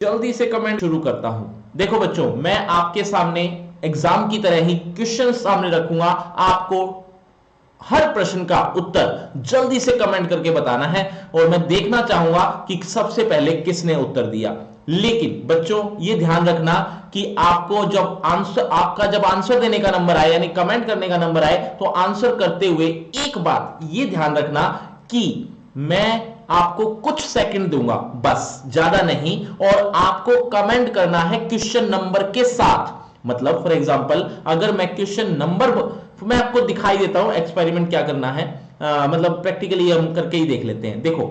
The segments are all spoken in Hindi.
जल्दी से कमेंट शुरू करता हूं। देखो बच्चों, मैं आपके सामने एग्जाम की तरह ही क्वेश्चन सामने रखूंगा, आपको हर प्रश्न का उत्तर जल्दी से कमेंट करके बताना है और मैं देखना चाहूंगा कि सबसे पहले किसने उत्तर दिया। लेकिन बच्चों ये ध्यान रखना कि आपको जब आंसर देने का नंबर आए, यानी कमेंट करने का नंबर आए, तो आंसर करते हुए एक बात ये ध्यान रखना कि मैं आपको कुछ सेकंड दूंगा, बस ज्यादा नहीं, और आपको कमेंट करना है क्वेश्चन नंबर के साथ। मतलब फॉर एग्जांपल अगर मैं क्वेश्चन नंबर, मैं आपको दिखाई देता हूं एक्सपेरिमेंट क्या करना है, मतलब प्रैक्टिकली हम करके ही देख लेते हैं। देखो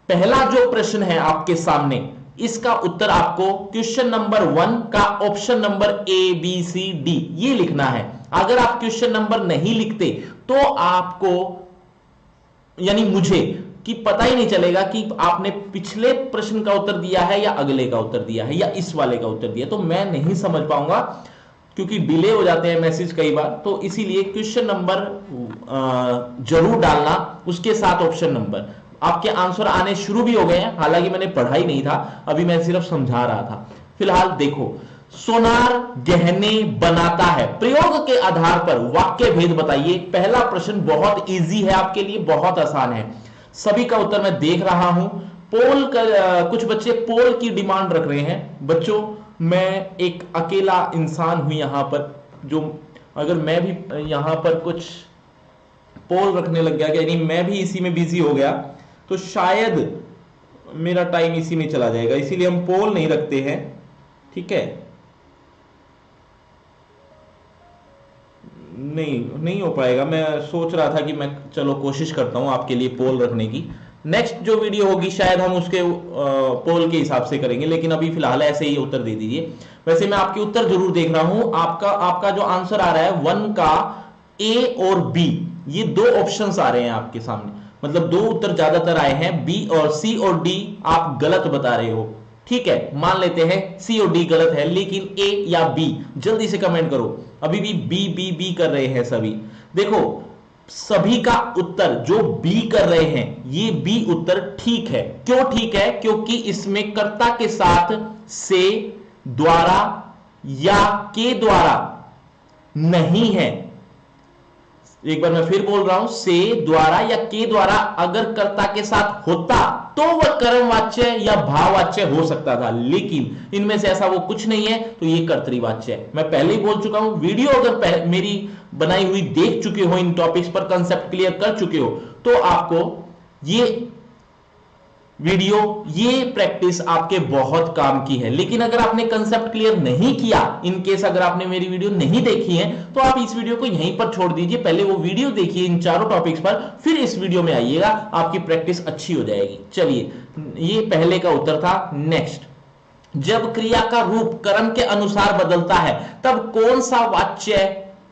पहला जो प्रश्न है आपके सामने, इसका उत्तर आपको क्वेश्चन नंबर 1 का ऑप्शन नंबर ABCD ये लिखना है। अगर आप क्वेश्चन नंबर नहीं लिखते तो आपको, यानी मुझे, कि पता ही नहीं चलेगा कि आपने पिछले प्रश्न का उत्तर दिया है या अगले का उत्तर दिया है या इस वाले का उत्तर दिया, तो मैं नहीं समझ पाऊंगा क्योंकि डिले हो जाते हैं मैसेज कई बार। तो इसीलिए क्वेश्चन नंबर जरूर डालना, उसके साथ ऑप्शन नंबर। आपके आंसर आने शुरू भी हो गए हैं, हालांकि मैंने पढ़ा ही नहीं था, अभी मैं सिर्फ समझा रहा था। फिलहाल देखो, सोनार गहने बनाता है, प्रयोग के आधार पर वाक्य भेद बताइए। पहला प्रश्न बहुत इजी है आपके लिए, बहुत आसान है, सभी का उत्तर मैं देख रहा हूं। पोल का कुछ बच्चे पोल की डिमांड रख रहे हैं। बच्चों मैं एक अकेला इंसान हूं यहां पर, जो अगर मैं भी यहां पर कुछ पोल रखने लग गया, यानी मैं भी इसी में बिजी हो गया, तो शायद मेरा टाइम इसी में चला जाएगा, इसीलिए हम पोल नहीं रखते हैं। ठीक है, नहीं हो पाएगा। मैं सोच रहा था कि मैं चलो कोशिश करता हूं आपके लिए पोल रखने की। नेक्स्ट जो वीडियो होगी शायद हम उसके पोल के हिसाब से करेंगे, लेकिन अभी फिलहाल ऐसे ही उत्तर दे दीजिए। वैसे मैं आपके उत्तर जरूर देख रहा हूं। आपका जो आंसर आ रहा है 1 का A और B, ये दो ऑप्शंस आ रहे हैं आपके सामने, मतलब दो उत्तर ज्यादातर आए हैं, B और C और D आप गलत बता रहे हो। ठीक है, मान लेते हैं सी और डी गलत है, लेकिन ए या बी, जल्दी से कमेंट करो। अभी भी बी बी बी कर रहे हैं सभी। देखो सभी का उत्तर जो बी कर रहे हैं, ये बी उत्तर ठीक है। क्यों ठीक है? क्योंकि इसमें कर्ता के साथ से, द्वारा या के द्वारा नहीं है। एक बार मैं फिर बोल रहा हूं, से, द्वारा या के द्वारा अगर कर्ता के साथ होता तो वह कर्मवाच्य या भाववाच्य हो सकता था, लेकिन इनमें से ऐसा वो कुछ नहीं है, तो ये कर्तृवाच्य है। मैं पहले ही बोल चुका हूं, वीडियो अगर मेरी बनाई हुई देख चुके हो, इन टॉपिक्स पर कंसेप्ट क्लियर कर चुके हो, तो आपको ये वीडियो, ये प्रैक्टिस आपके बहुत काम की है। लेकिन अगर आपने कंसेप्ट क्लियर नहीं किया, इन केस अगर आपने मेरी वीडियो नहीं देखी है, तो आप इस वीडियो को यहीं पर छोड़ दीजिए, पहले वो वीडियो देखिए इन चारों टॉपिक्स पर, फिर इस वीडियो में आइएगा, आपकी प्रैक्टिस अच्छी हो जाएगी। चलिए, ये पहले का उत्तर था। नेक्स्ट, जब क्रिया का रूप कर्म के अनुसार बदलता है तब कौन सा वाच्य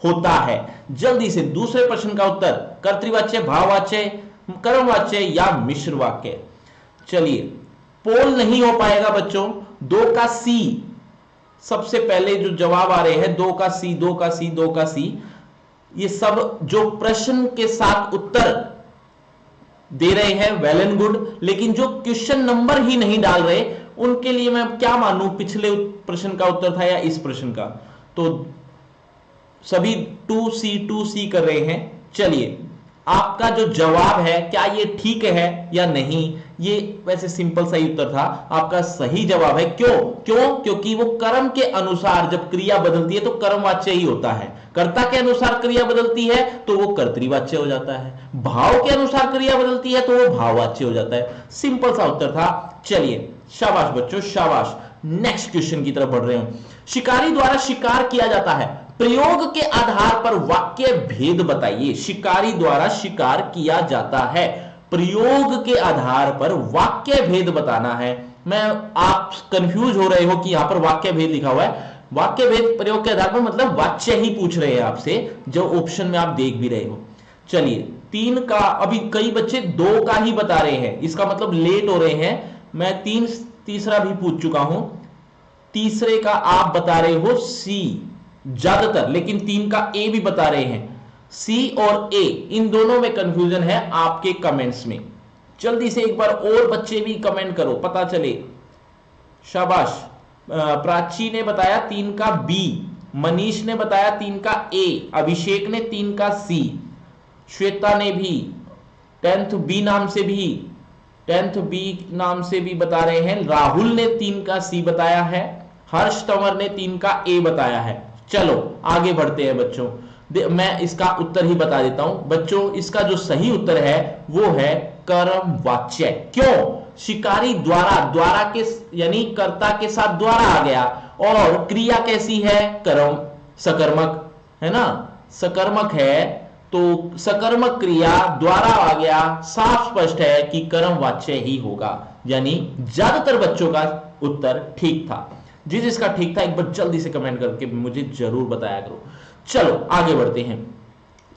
होता है? जल्दी से दूसरे प्रश्न का उत्तर, कर्तृवाच्य, भाववाच्य, कर्मवाच्य या मिश्र वाक्य। चलिए, पोल नहीं हो पाएगा बच्चों। 2 का सी, सबसे पहले जो जवाब आ रहे हैं 2 का सी, 2 का सी, 2 का सी, ये सब जो प्रश्न के साथ उत्तर दे रहे हैं वेल एंड गुड, लेकिन जो क्वेश्चन नंबर ही नहीं डाल रहे, उनके लिए मैं क्या मानूं पिछले प्रश्न का उत्तर था या इस प्रश्न का? तो सभी 2C कर रहे हैं। चलिए, आपका जो जवाब है क्या ये ठीक है या नहीं? ये वैसे सिंपल सा ही उत्तर था, आपका सही जवाब है। क्यों? क्योंकि वो कर्म के अनुसार जब क्रिया बदलती है तो कर्मवाच्य ही होता है। कर्ता के अनुसार क्रिया बदलती है तो वो कर्तृवाच्य हो जाता है, भाव के अनुसार क्रिया बदलती है तो वो भाववाच्य हो जाता है। सिंपल सा उत्तर था। चलिए, शाबाश बच्चों, शाबाश। नेक्स्ट क्वेश्चन की तरफ बढ़ रहे हो। शिकारी द्वारा शिकार किया जाता है, प्रयोग के आधार पर वाक्य भेद बताइए। शिकारी द्वारा शिकार किया जाता है, प्रयोग के आधार पर वाक्य भेद बताना है। आप कंफ्यूज हो रहे हो कि यहां पर वाक्य भेद लिखा हुआ है, वाक्य भेद प्रयोग के आधार पर मतलब वाच्य ही पूछ रहे हैं आपसे, जो ऑप्शन में आप देख भी रहे हो। चलिए, 3 का, अभी कई बच्चे 2 का ही बता रहे हैं, इसका मतलब लेट हो रहे हैं। मैं तीसरा भी पूछ चुका हूं, तीसरे का आप बता रहे हो सी ज्यादातर, लेकिन 3 का ए भी बता रहे हैं। सी और ए, इन दोनों में कंफ्यूजन है आपके कमेंट्स में। जल्दी से एक बार और बच्चे भी कमेंट करो, पता चले। शाबाश। प्राची ने बताया 3 का बी, मनीष ने बताया 3 का ए, अभिषेक ने 3 का सी, श्वेता ने भी 10th बी नाम से भी बता रहे हैं, राहुल ने 3 का सी बताया है, हर्ष तंवर ने 3 का ए बताया है। चलो आगे बढ़ते हैं बच्चों, मैं इसका उत्तर ही बता देता हूं बच्चों। इसका जो सही उत्तर है वो है कर्मवाच्य। क्यों? शिकारी द्वारा के यानी कर्ता के साथ द्वारा आ गया, और क्रिया कैसी है? कर्म, सकर्मक है ना, सकर्मक है, तो सकर्मक क्रिया द्वारा आ गया, साफ स्पष्ट है कि कर्मवाच्य ही होगा। यानी ज्यादातर बच्चों का उत्तर ठीक था। जिसका ठीक था एक बार जल्दी से कमेंट करके मुझे जरूर बताया करो। चलो आगे बढ़ते हैं।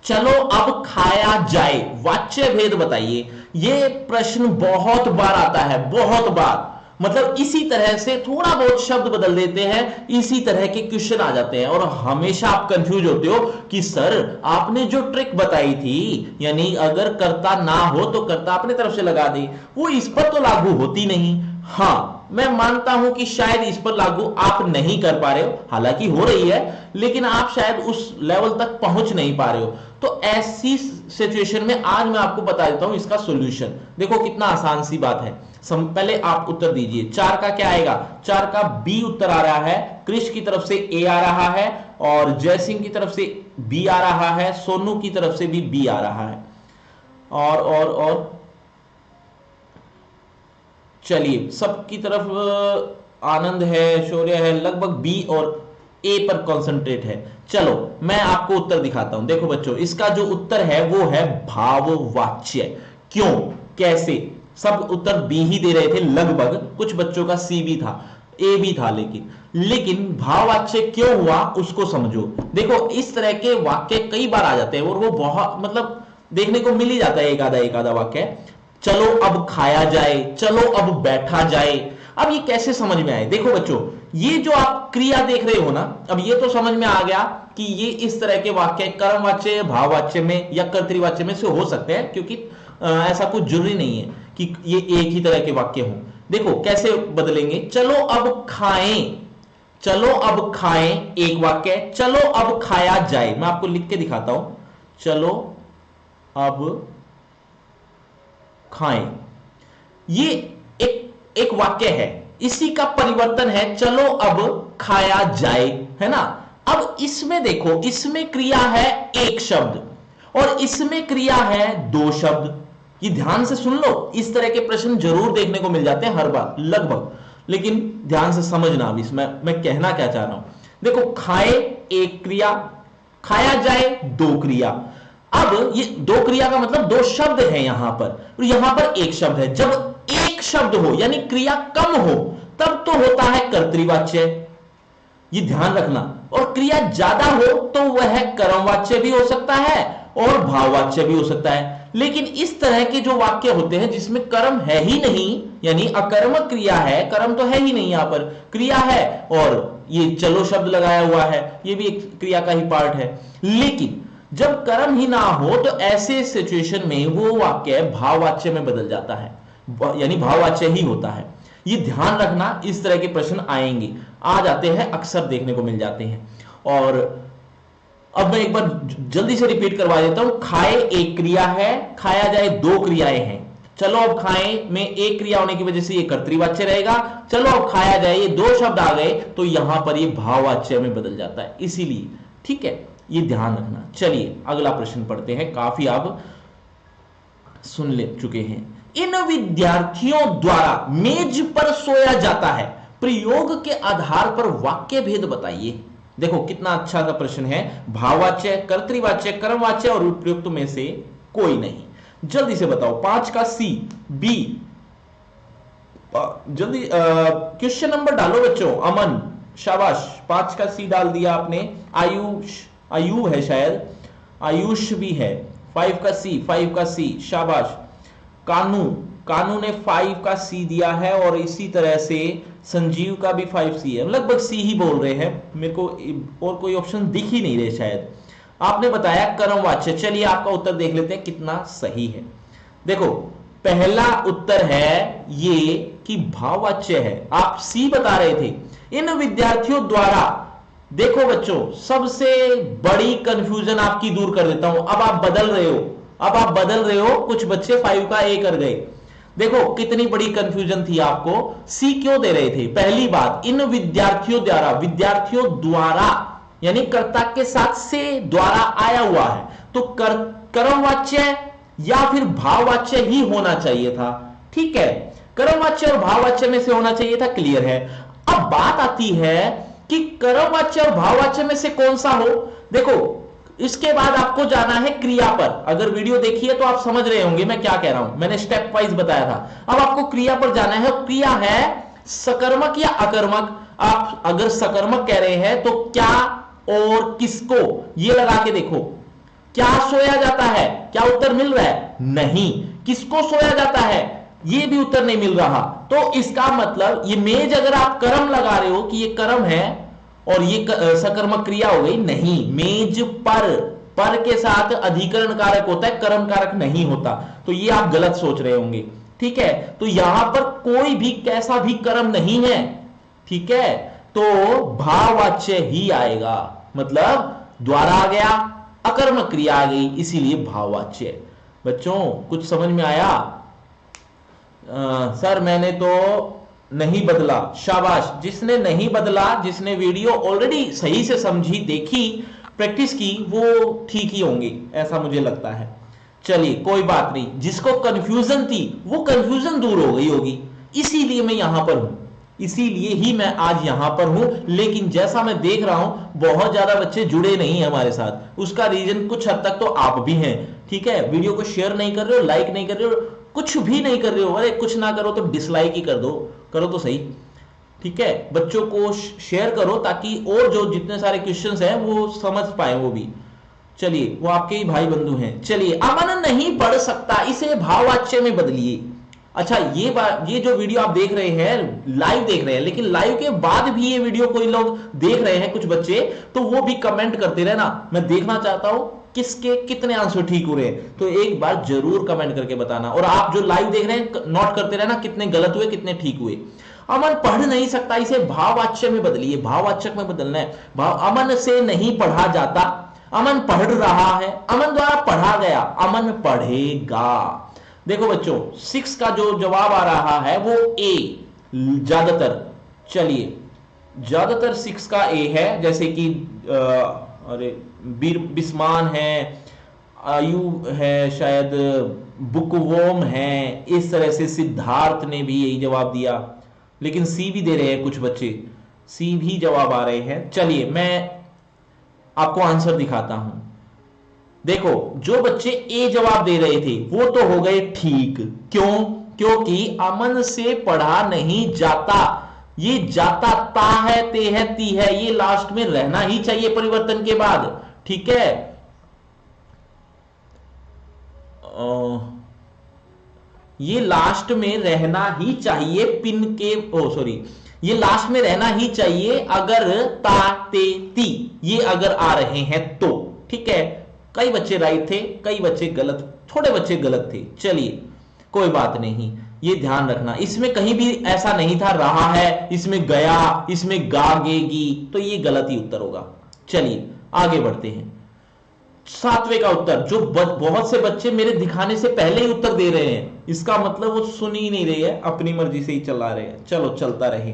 चलो अब खाया जाए, वाच्य भेद बताइए। यह प्रश्न बहुत बार आता है, बहुत बार, मतलब इसी तरह से थोड़ा बहुत शब्द बदल देते हैं, इसी तरह के क्वेश्चन आ जाते हैं, और हमेशा आप कंफ्यूज होते हो कि सर आपने जो ट्रिक बताई थी, यानी अगर कर्ता ना हो तो कर्ता अपने तरफ से लगा दे, वो इस पर तो लागू होती नहीं। हाँ, मैं मानता हूं कि शायद इस पर लागू आप नहीं कर पा रहे हो, हालांकि हो रही है, लेकिन आप शायद उस लेवल तक पहुंच नहीं पा रहे हो। तो ऐसी सिचुएशन में आज मैं आपको बता देता हूं इसका सॉल्यूशन। देखो कितना आसान सी बात है। पहले आप उत्तर दीजिए। 4 का क्या आएगा? 4 का बी उत्तर आ रहा है, कृष की तरफ से ए आ रहा है, और जयसिंह की तरफ से बी आ रहा है, सोनू की तरफ से भी बी आ रहा है, और चलिए सबकी तरफ आनंद है, शौर्य है, लगभग बी और ए पर कंसंट्रेट है। चलो मैं आपको उत्तर दिखाता हूं। देखो बच्चों, इसका जो उत्तर है वो है भाववाच्य। क्यों, कैसे? सब उत्तर बी ही दे रहे थे लगभग, कुछ बच्चों का सी भी था, ए भी था, लेकिन भाववाच्य क्यों हुआ उसको समझो। देखो इस तरह के वाक्य कई बार आ जाते हैं, और वो बहुत मतलब देखने को मिल ही जाता है एक आधा वाक्य। चलो अब खाया जाए, चलो अब बैठा जाए। अब ये कैसे समझ में आए? देखो बच्चों, ये जो आप क्रिया देख रहे हो ना, अब ये तो समझ में आ गया कि ये इस तरह के वाक्य कर्मवाच्य, भाववाच्य में या कर्तृवाच्य में से हो सकते हैं, क्योंकि ऐसा कुछ जरूरी नहीं है कि ये एक ही तरह के वाक्य हों। देखो कैसे बदलेंगे। चलो अब खाएं, चलो अब खाएं एक वाक्य, चलो अब खाया जाए। मैं आपको लिख के दिखाता हूं। चलो अब खाएं, ये एक वाक्य है, इसी का परिवर्तन है चलो अब खाया जाए, है ना। अब इसमें देखो, इसमें क्रिया है एक शब्द और इसमें क्रिया है 2 शब्द। ये ध्यान से सुन लो, इस तरह के प्रश्न जरूर देखने को मिल जाते हैं हर बार लगभग, लेकिन ध्यान से समझना अभी मैं कहना क्या चाह रहा हूं। देखो, खाए एक क्रिया, खाया जाए 2 क्रिया। अब ये 2 क्रिया का मतलब 2 शब्द है यहां पर, और यहां पर एक शब्द है। जब एक शब्द हो यानी क्रिया कम हो तब तो होता है कर्तृवाच्य, ये ध्यान रखना, और क्रिया ज्यादा हो तो वह कर्मवाच्य भी हो सकता है और भाववाच्य भी हो सकता है। लेकिन इस तरह के जो वाक्य होते हैं जिसमें कर्म है ही नहीं, यानी अकर्मक क्रिया है, कर्म तो है ही नहीं, यहां पर क्रिया है और ये चलो शब्द लगाया हुआ है, ये भी एक क्रिया का ही पार्ट है। लेकिन जब कर्म ही ना हो तो ऐसे सिचुएशन में वो वाक्य भाववाच्य में बदल जाता है, यानी भाववाच्य ही होता है। ये ध्यान रखना, इस तरह के प्रश्न आएंगे, आ जाते हैं, अक्सर देखने को मिल जाते हैं। और अब मैं एक बार जल्दी से रिपीट करवा देता हूं। खाए एक क्रिया है, खाया जाए 2 क्रियाएं हैं। चलो अब खाएं में एक क्रिया होने की वजह से ये कर्तृवाच्य रहेगा, चलो अब खाया जाए ये 2 शब्द आ गए तो यहां पर ये भाववाच्य में बदल जाता है, इसीलिए। ठीक है, ये ध्यान रखना। चलिए अगला प्रश्न पढ़ते हैं, काफी आप सुन ले चुके हैं। इन विद्यार्थियों द्वारा मेज पर सोया जाता है, प्रयोग के आधार पर वाक्य भेद बताइए। देखो कितना अच्छा सा प्रश्न है। भाववाच्य, कर्तृवाच्य, कर्मवाच्य और उपयुक्त में से कोई नहीं। जल्दी से बताओ। 5 का सी, बी, जल्दी क्वेश्चन नंबर डालो बच्चों। अमन, शाबाश, 5 का सी डाल दिया आपने। आयुष, आयु है शायद, आयुष भी है। 5 का सी, शाबाश। कानू ने 5 का सी दिया है, और इसी तरह से संजीव का भी 5 सी है, लगभग सी ही बोल रहे हैं, मेरे को और कोई ऑप्शन दिख ही नहीं रहे शायद। आपने बताया कर्मवाच्य। चलिए आपका उत्तर देख लेते हैं कितना सही है। देखो पहला उत्तर है ये कि भाववाच्य है। आप सी बता रहे थे। इन विद्यार्थियों द्वारा, देखो बच्चों, सबसे बड़ी कंफ्यूजन आपकी दूर कर देता हूं। अब आप बदल रहे हो, कुछ बच्चे 5 का ए कर गए। देखो कितनी बड़ी कंफ्यूजन थी आपको। सी क्यों दे रहे थे? पहली बात, इन विद्यार्थियों द्वारा यानी कर्ता के साथ से द्वारा आया हुआ है, तो कर्मवाच्य या फिर भाववाच्य ही होना चाहिए था। ठीक है, कर्मवाच्य और भाववाच्य में से होना चाहिए था, क्लियर है। अब बात आती है कि कर्मवाच्य और भाववाच्य में से कौन सा हो। देखो इसके बाद आपको जाना है क्रिया पर। अगर वीडियो देखी है तो आप समझ रहे होंगे मैं क्या कह रहा हूं, मैंने स्टेप वाइज बताया था। अब आपको क्रिया पर जाना है। क्रिया है सकर्मक या अकर्मक। आप अगर सकर्मक कह रहे हैं तो क्या और किसको, ये लगा के देखो। क्या सोया जाता है? क्या उत्तर मिल रहा है? नहीं। किसको सोया जाता है? ये भी उत्तर नहीं मिल रहा। तो इसका मतलब ये मेज, अगर आप कर्म लगा रहे हो कि ये कर्म है और ये सकर्मक क्रिया हो गई, नहीं। मेज पर के साथ अधिकरण कारक होता है, कर्म कारक नहीं होता। तो ये आप गलत सोच रहे होंगे। ठीक है, तो यहां पर कोई भी कैसा भी कर्म नहीं है। ठीक है, तो भाववाच्य ही आएगा। मतलब द्वारा आ गया, अकर्मक क्रिया आ गई, इसीलिए भाववाच्य। बच्चों कुछ समझ में आया? सर मैंने तो नहीं बदला। शाबाश, जिसने नहीं बदला, जिसने वीडियो ऑलरेडी सही से समझी, देखी, प्रैक्टिस की, वो ठीक ही होंगे, ऐसा मुझे लगता है। चलिए कोई बात नहीं, जिसको कंफ्यूजन थी वो कंफ्यूजन दूर हो गई होगी, इसीलिए मैं यहां पर हूं, इसीलिए ही मैं आज यहां पर हूं। लेकिन जैसा मैं देख रहा हूं बहुत ज्यादा बच्चे जुड़े नहीं हैं हमारे साथ। उसका रीजन कुछ हद तक तो आप भी हैं। ठीक है, वीडियो को शेयर नहीं कर रहे हो, लाइक नहीं कर रहे हो, कुछ भी नहीं कर रहे हो। अरे कुछ ना करो तो डिसलाइक ही कर दो, करो तो सही। ठीक है, बच्चों को शेयर करो ताकि और जो जितने सारे क्वेश्चंस हैं वो समझ पाए वो भी। चलिए, वो आपके ही भाई बंधु हैं। चलिए, अमन नहीं पढ़ सकता, इसे भाववाच्य में बदलिए। अच्छा, ये जो वीडियो आप देख रहे हैं, लाइव देख रहे हैं, लेकिन लाइव के बाद भी ये वीडियो कोई लोग देख रहे हैं, कुछ बच्चे, तो वो भी कमेंट करते रहना। मैं देखना चाहता हूं किसके कितने आंसर ठीक हो रहे हैं, तो एक बार जरूर कमेंट करके बताना। और आप जो लाइव देख रहे हैं नोट करते रहना कितने गलत हुए, कितने ठीक हुए। अमन पढ़ नहीं सकता, इसे भाववाच्य में बदलिए। भाववाचक में बदलना है। अमन से नहीं पढ़ा जाता, अमन पढ़ रहा है, अमन द्वारा पढ़ा गया, अमन पढ़ेगा। देखो बच्चों 6 का जो जवाब आ रहा है वो ए, ज्यादातर। चलिए, ज्यादातर 6 का ए है, जैसे कि अरे बिस्मान है, आयु है, शायद बुकवोम है, इस तरह से सिद्धार्थ ने भी यही जवाब दिया। लेकिन सी भी दे रहे हैं कुछ बच्चे, सी भी जवाब आ रहे हैं। चलिए मैं आपको आंसर दिखाता हूं। देखो जो बच्चे ए जवाब दे रहे थे वो तो हो गए ठीक। क्यों? क्योंकि अमन से पढ़ा नहीं जाता। ये जाता ता है, ते है, ती है, ये लास्ट में रहना ही चाहिए परिवर्तन के बाद। ठीक है, ये लास्ट में रहना ही चाहिए पिन के, सॉरी, ये लास्ट में रहना ही चाहिए अगर ता, ते, ती ये अगर आ रहे हैं तो। ठीक है, कई बच्चे राइट थे, कई बच्चे गलत, थोड़े बच्चे गलत थे। चलिए कोई बात नहीं, ये ध्यान रखना। इसमें कहीं भी ऐसा नहीं था रहा है, इसमें गया, इसमें गागेगी, तो ये गलत ही उत्तर होगा। चलिए आगे बढ़ते हैं। 7वें का उत्तर, जो बहुत से बच्चे मेरे दिखाने से पहले ही उत्तर दे रहे हैं, इसका मतलब वो सुन ही नहीं रहे हैं, अपनी मर्जी से ही चला रहे हैं। चलो चलता रहे,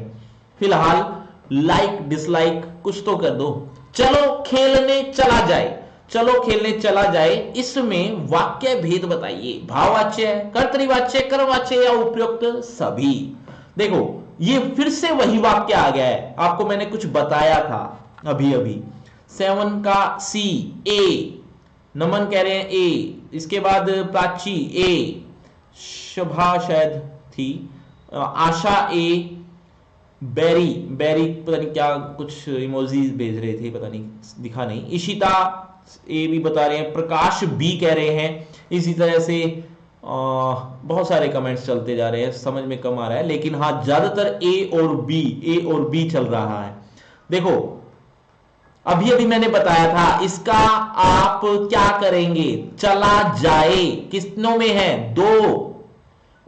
फिलहाल लाइक डिसलाइक कुछ तो कर दो। चलो खेलने चला जाए, चलो खेलने चला जाए। इसमें वाक्य भेद बताइए, भाववाच्य, कर्तृवाच्य, कर्मवाच्य या उपयुक्त सभी। देखो ये फिर से वही वाक्य आ गया है, आपको मैंने कुछ बताया था अभी अभी। 7 का सी, ए, नमन कह रहे हैं ए, इसके बाद प्राची ए, शोभा शायद थी, आशा ए, बेरी पता नहीं क्या कुछ इमोजीज भेज रहे थे, पता नहीं दिखा नहीं। इशिता ए भी बता रहे हैं, प्रकाश बी कह रहे हैं। इसी तरह से बहुत सारे कमेंट्स चलते जा रहे हैं, समझ में कम आ रहा है, लेकिन हाँ ज्यादातर ए और बी चल रहा है। देखो अभी अभी मैंने बताया था, इसका आप क्या करेंगे, चला जाए कितनों में है, 2,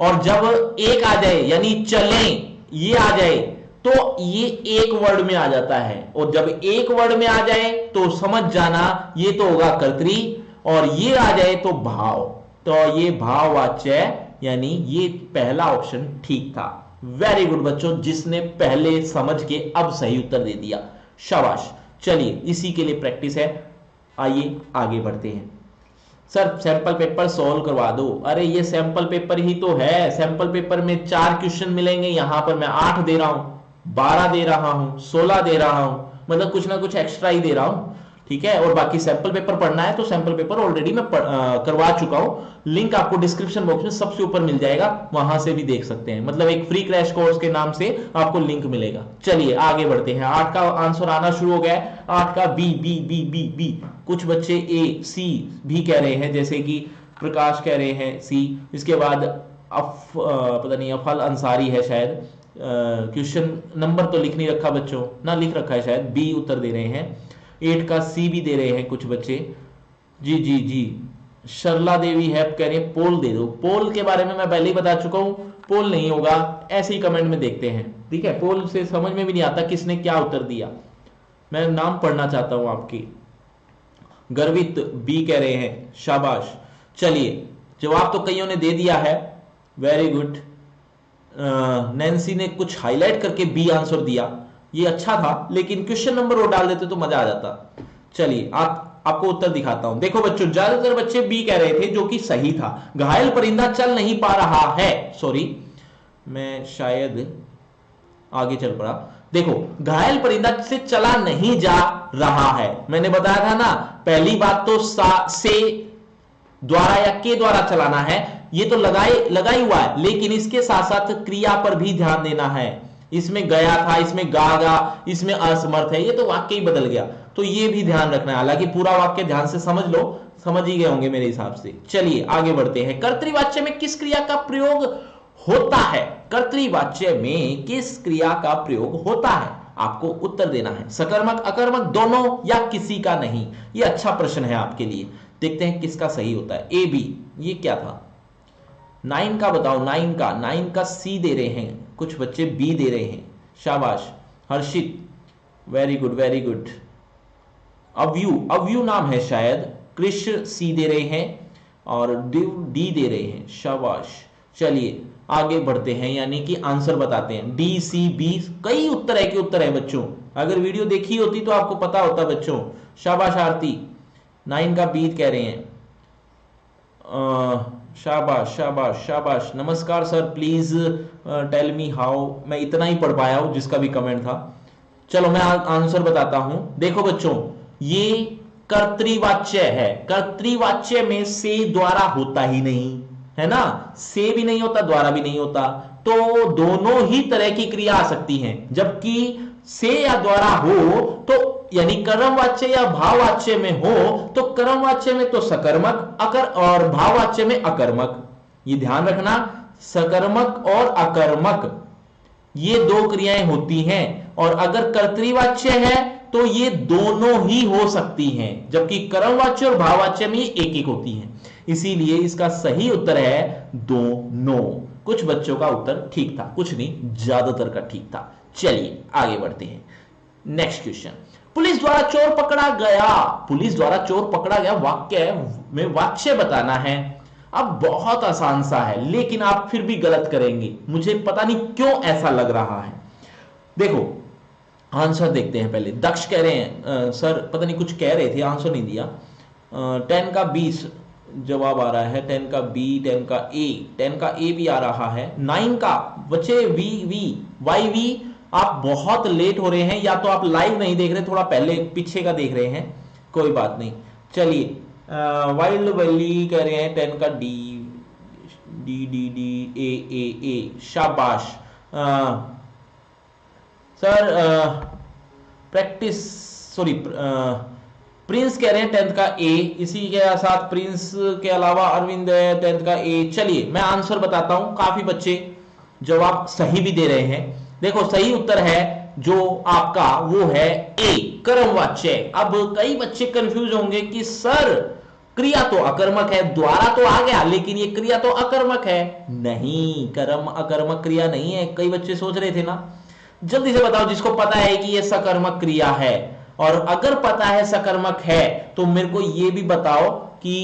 और जब एक आ जाए यानी चलें ये आ जाए तो ये एक वर्ड में आ जाता है, और जब एक वर्ड में आ जाए तो समझ जाना ये तो होगा कर्तरी, और ये आ जाए तो भाव, तो ये भाववाच्य, यानी ये पहला ऑप्शन ठीक था। वेरी गुड बच्चों, जिसने पहले समझ के अब सही उत्तर दे दिया, शाबाश। चलिए इसी के लिए प्रैक्टिस है, आइए आगे बढ़ते हैं। सर सैंपल पेपर सॉल्व करवा दो। अरे ये सैंपल पेपर ही तो है, सैंपल पेपर में 4 क्वेश्चन मिलेंगे, यहां पर मैं 8 दे रहा हूं, 12 दे रहा हूं, 16 दे रहा हूं, मतलब कुछ ना कुछ एक्स्ट्रा ही दे रहा हूं, ठीक है। और बाकी सैंपल पेपर पढ़ना है तो सैंपल पेपर ऑलरेडी मैं करवा चुका हूं, लिंक आपको डिस्क्रिप्शन बॉक्स में सबसे ऊपर मिल जाएगा, वहां से भी देख सकते हैं, मतलब एक फ्री क्रैश कोर्स के नाम से आपको लिंक मिलेगा। चलिए आगे बढ़ते हैं, 8 का आंसर आना शुरू हो गया है, 8 का B B B B B, कुछ बच्चे ए सी भी कह रहे हैं, जैसे कि प्रकाश कह रहे हैं सी, इसके बाद पता नहीं अफल अंसारी है शायद, क्वेश्चन नंबर तो लिख नहीं रखा बच्चों, ना लिख रखा है शायद, बी उत्तर दे रहे हैं, 8 का सी भी दे रहे हैं कुछ बच्चे, जी जी जी। शर्ला देवी है कह रहे हैं पोल दे दो, पोल के बारे में मैं पहले ही बता चुका हूं, पोल नहीं होगा, ऐसे ही कमेंट में देखते हैं, ठीक है। पोल से समझ में भी नहीं आता किसने क्या उत्तर दिया, मैं नाम पढ़ना चाहता हूं आपकी। गर्वित बी कह रहे हैं, शाबाश। चलिए जवाब तो कईयों ने दे दिया है, वेरी गुड। नैन्सी ने कुछ हाईलाइट करके बी आंसर दिया, ये अच्छा था, लेकिन क्वेश्चन नंबर वो डाल देते तो मजा आ जाता। चलिए आपको उत्तर दिखाता हूं, देखो बच्चों ज्यादातर बच्चे बी कह रहे थे, जो कि सही था। घायल परिंदा चल नहीं पा रहा है, सॉरी मैं शायद आगे चल पड़ा, देखो घायल परिंदा से चला नहीं जा रहा है, मैंने बताया था ना, पहली बात तो से द्वारा या के द्वारा चलाना है, ये तो लगाई हुआ है, लेकिन इसके साथ साथ क्रिया पर भी ध्यान देना है, इसमें गया था, इसमें गागा, इसमें असमर्थ है, ये तो वाक्य ही बदल गया, तो ये भी ध्यान रखना है। हालांकि पूरा वाक्य ध्यान से समझ लो, समझ ही गए होंगे मेरे हिसाब से। चलिए आगे बढ़ते हैं, कर्तृवाच्य में किस क्रिया का प्रयोग होता है, कर्तृवाच्य में किस क्रिया का प्रयोग होता है, आपको उत्तर देना है। सकर्मक अकर्मक दोनों या किसी का नहीं, ये अच्छा प्रश्न है आपके लिए, देखते हैं किसका सही होता है। ए बी, ये क्या था, 9 का बताओ, 9 का सी दे रहे हैं कुछ बच्चे, बी दे रहे हैं, शाबाश। हर्षित वेरी गुड वेरी गुड। अव्यू नाम है शायद, कृष्ण सी दे रहे हैं, और डी दे रहे हैं, शाबाश। चलिए आगे बढ़ते हैं, यानी कि आंसर बताते हैं, डी सी बी, कई उत्तर है कि उत्तर है बच्चों, अगर वीडियो देखी होती तो आपको पता होता बच्चों, शाबाश आरती। 9 का बी कह रहे हैं, शाबाश शाबाश शाबाश। नमस्कार sir, please tell me how, मैं इतना ही पढ़ पाया हूं जिसका भी कमेंट था। चलो मैं आंसर बताता हूं, देखो बच्चों ये कर्तृवाच्य है, कर्तृवाच्य में से द्वारा होता ही नहीं है ना, से भी नहीं होता द्वारा भी नहीं होता, तो दोनों ही तरह की क्रिया आ सकती हैं, जबकि से या द्वारा हो तो यानी कर्मवाच्य या भाववाच्य में हो तो कर्मवाच्य में तो सकर्मक और भाववाच्य में अकर्मक, ये ध्यान रखना, सकर्मक और अकर्मक ये 2 क्रियाएं होती हैं, और अगर कर्तृवाच्य है तो ये दोनों ही हो सकती हैं, जबकि कर्मवाच्य और भाववाच्य में एक एक होती हैं, इसीलिए इसका सही उत्तर है दोनों। कुछ बच्चों का उत्तर ठीक था, कुछ नहीं, ज्यादातर का ठीक था। चलिए आगे बढ़ते हैं, नेक्स्ट क्वेश्चन, पुलिस द्वारा चोर पकड़ा गया, पुलिस द्वारा चोर पकड़ा गया वाक्य में वाच्य बताना है। अब बहुत आसान सा है, लेकिन आप फिर भी गलत करेंगे, मुझे पता नहीं क्यों ऐसा लग रहा है। देखो आंसर देखते हैं पहले। दक्ष कह रहे हैं सर पता नहीं कुछ कह रहे थे, आंसर नहीं दिया। 10 का 20 जवाब आ रहा है, 10 का बी, 10 का ए, 10 का ए भी आ रहा है। 9 का बच्चे वी वी वाई वी, आप बहुत लेट हो रहे हैं, या तो आप लाइव नहीं देख रहे, थोड़ा पहले पीछे का देख रहे हैं, कोई बात नहीं। चलिए वाइल्ड वैली कह रहे हैं 10 का D D D D A A A, शाबाश। सर प्रैक्टिस सॉरी प्रिंस कह रहे हैं 10th का ए, इसी के साथ प्रिंस के अलावा अरविंद 10th का ए। चलिए मैं आंसर बताता हूं, काफी बच्चे जवाब सही भी दे रहे हैं। देखो सही उत्तर है जो आपका वो है ए, कर्मवाच्य। अब कई बच्चे कंफ्यूज होंगे कि सर क्रिया तो अकर्मक है, द्वारा तो आ गया लेकिन ये क्रिया तो अकर्मक है। नहीं, कर्म अकर्मक क्रिया नहीं है। कई बच्चे सोच रहे थे ना। जल्दी से बताओ जिसको पता है कि ये सकर्मक क्रिया है, और अगर पता है सकर्मक है तो मेरे को ये भी बताओ कि